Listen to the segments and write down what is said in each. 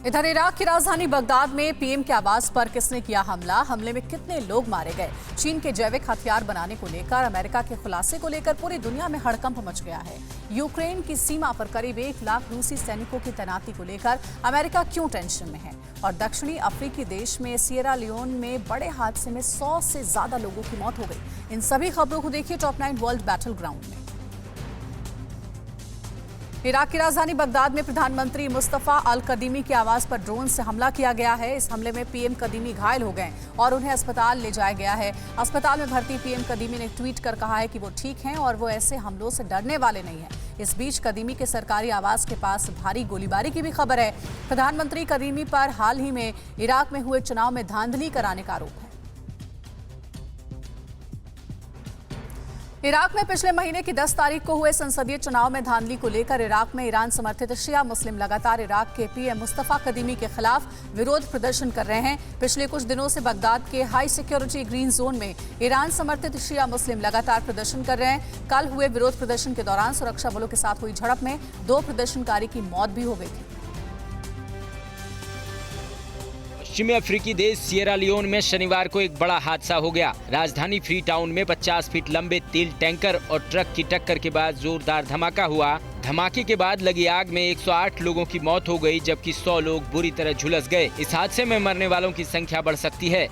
इधर इराक की राजधानी बगदाद में पीएम के आवास पर किसने किया हमला, हमले में कितने लोग मारे गए। चीन के जैविक हथियार बनाने को लेकर अमेरिका के खुलासे को लेकर पूरी दुनिया में हड़कंप मच गया है। यूक्रेन की सीमा पर करीब 1 लाख रूसी सैनिकों की तैनाती को लेकर अमेरिका क्यों टेंशन में है, और दक्षिणी अफ्रीकी देश में सिएरा लियोन में बड़े हादसे में 100 से ज्यादा लोगों की मौत हो गई। इन सभी खबरों को देखिए टॉप 9 वर्ल्ड बैटल ग्राउंड में। इराक की राजधानी बगदाद में प्रधानमंत्री मुस्तफा अल कदीमी के आवास पर ड्रोन से हमला किया गया है। इस हमले में पीएम कदीमी घायल हो गए और उन्हें अस्पताल ले जाया गया है। अस्पताल में भर्ती पीएम कदीमी ने ट्वीट कर कहा है कि वो ठीक हैं और वो ऐसे हमलों से डरने वाले नहीं हैं। इस बीच कदीमी के सरकारी आवास के पास भारी गोलीबारी की भी खबर है। प्रधानमंत्री कदीमी पर हाल ही में इराक में हुए चुनाव में धांधली कराने का आरोप है। इराक में पिछले महीने की 10 तारीख को हुए संसदीय चुनाव में धांधली को लेकर इराक में ईरान समर्थित शिया मुस्लिम लगातार इराक के पीएम मुस्तफा कदीमी के खिलाफ विरोध प्रदर्शन कर रहे हैं। पिछले कुछ दिनों से बगदाद के हाई सिक्योरिटी ग्रीन जोन में ईरान समर्थित शिया मुस्लिम लगातार प्रदर्शन कर रहे हैं। कल हुए विरोध प्रदर्शन के दौरान सुरक्षा बलों के साथ हुई झड़प में 2 प्रदर्शनकारी की मौत भी हो गई थी। पश्चिमी अफ्रीकी देश सिएरा लियोन में शनिवार को एक बड़ा हादसा हो गया। राजधानी फ्री टाउन में 50 फीट लंबे तेल टैंकर और ट्रक की टक्कर के बाद जोरदार धमाका हुआ। धमाके के बाद लगी आग में 108 लोगों की मौत हो गई, जबकि 100 लोग बुरी तरह झुलस गए। इस हादसे में मरने वालों की संख्या बढ़ सकती है।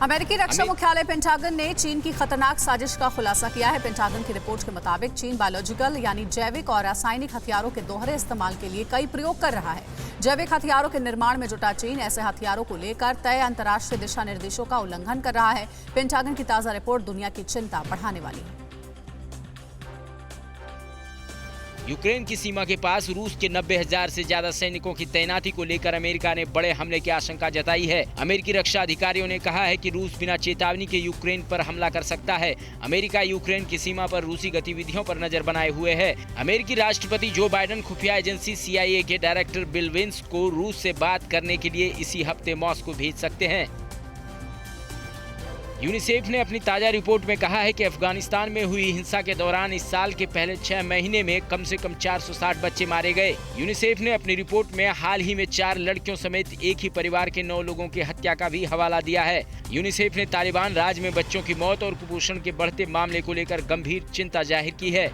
अमेरिकी रक्षा मुख्यालय पेंटागन ने चीन की खतरनाक साजिश का खुलासा किया है। पेंटागन की रिपोर्ट के मुताबिक चीन बायोलॉजिकल यानी जैविक और रासायनिक हथियारों के दोहरे इस्तेमाल के लिए कई प्रयोग कर रहा है। जैविक हथियारों के निर्माण में जुटा चीन ऐसे हथियारों को लेकर तय अंतर्राष्ट्रीय दिशा निर्देशों का उल्लंघन कर रहा है। पेंटागन की ताजा रिपोर्ट दुनिया की चिंता बढ़ाने वाली है। यूक्रेन की सीमा के पास रूस के 90,000 से ज्यादा सैनिकों की तैनाती को लेकर अमेरिका ने बड़े हमले की आशंका जताई है। अमेरिकी रक्षा अधिकारियों ने कहा है कि रूस बिना चेतावनी के यूक्रेन पर हमला कर सकता है। अमेरिका यूक्रेन की सीमा पर रूसी गतिविधियों पर नजर बनाए हुए है। अमेरिकी राष्ट्रपति जो बाइडेन खुफिया एजेंसी CIA के डायरेक्टर बिल वेंस को रूस से बात करने के लिए इसी हफ्ते मॉस्को भेज सकते हैं। यूनिसेफ ने अपनी ताजा रिपोर्ट में कहा है कि अफगानिस्तान में हुई हिंसा के दौरान इस साल के पहले 6 महीने में कम से कम 460 बच्चे मारे गए। यूनिसेफ ने अपनी रिपोर्ट में हाल ही में 4 लड़कियों समेत एक ही परिवार के 9 लोगों की हत्या का भी हवाला दिया है। यूनिसेफ ने तालिबान राज में बच्चों की मौत और कुपोषण के बढ़ते मामले को लेकर गंभीर चिंता जाहिर की है।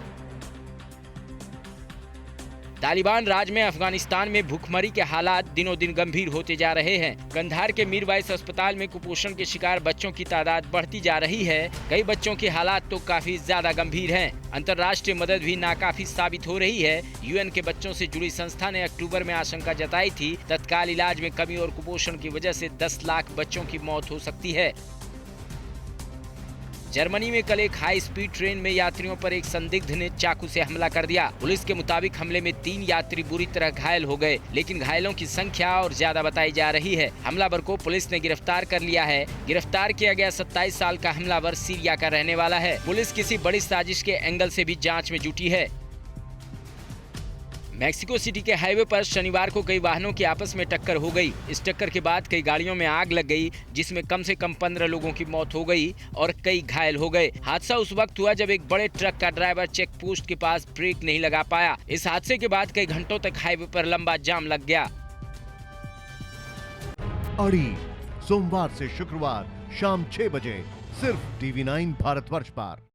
तालिबान राज में अफगानिस्तान में भूखमरी के हालात दिनों दिन गंभीर होते जा रहे हैं। कंधार के मीरवाइस अस्पताल में कुपोषण के शिकार बच्चों की तादाद बढ़ती जा रही है। कई बच्चों के हालात तो काफी ज्यादा गंभीर हैं। अंतर्राष्ट्रीय मदद भी नाकाफी साबित हो रही है। UN के बच्चों से जुड़ी संस्था ने अक्टूबर में आशंका जताई थी तत्काल इलाज में कमी और कुपोषण की वजह से 10 लाख बच्चों की मौत हो सकती है। जर्मनी में कल एक हाई स्पीड ट्रेन में यात्रियों पर एक संदिग्ध ने चाकू से हमला कर दिया। पुलिस के मुताबिक हमले में 3 यात्री बुरी तरह घायल हो गए, लेकिन घायलों की संख्या और ज्यादा बताई जा रही है। हमलावर को पुलिस ने गिरफ्तार कर लिया है। गिरफ्तार किया गया 27 साल का हमलावर सीरिया का रहने वाला है। पुलिस किसी बड़ी साजिश के एंगल से भी जांच में जुटी है। मैक्सिको सिटी के हाईवे पर शनिवार को कई वाहनों की आपस में टक्कर हो गई। इस टक्कर के बाद कई गाड़ियों में आग लग गई, जिसमें कम से कम 15 लोगों की मौत हो गई और कई घायल हो गए। हादसा उस वक्त हुआ जब एक बड़े ट्रक का ड्राइवर चेक पोस्ट के पास ब्रेक नहीं लगा पाया। इस हादसे के बाद कई घंटों तक हाईवे पर लंबा जाम लग गया। अड़ी सोमवार से शुक्रवार शाम 6 बजे सिर्फ TV9 भारतवर्ष पर।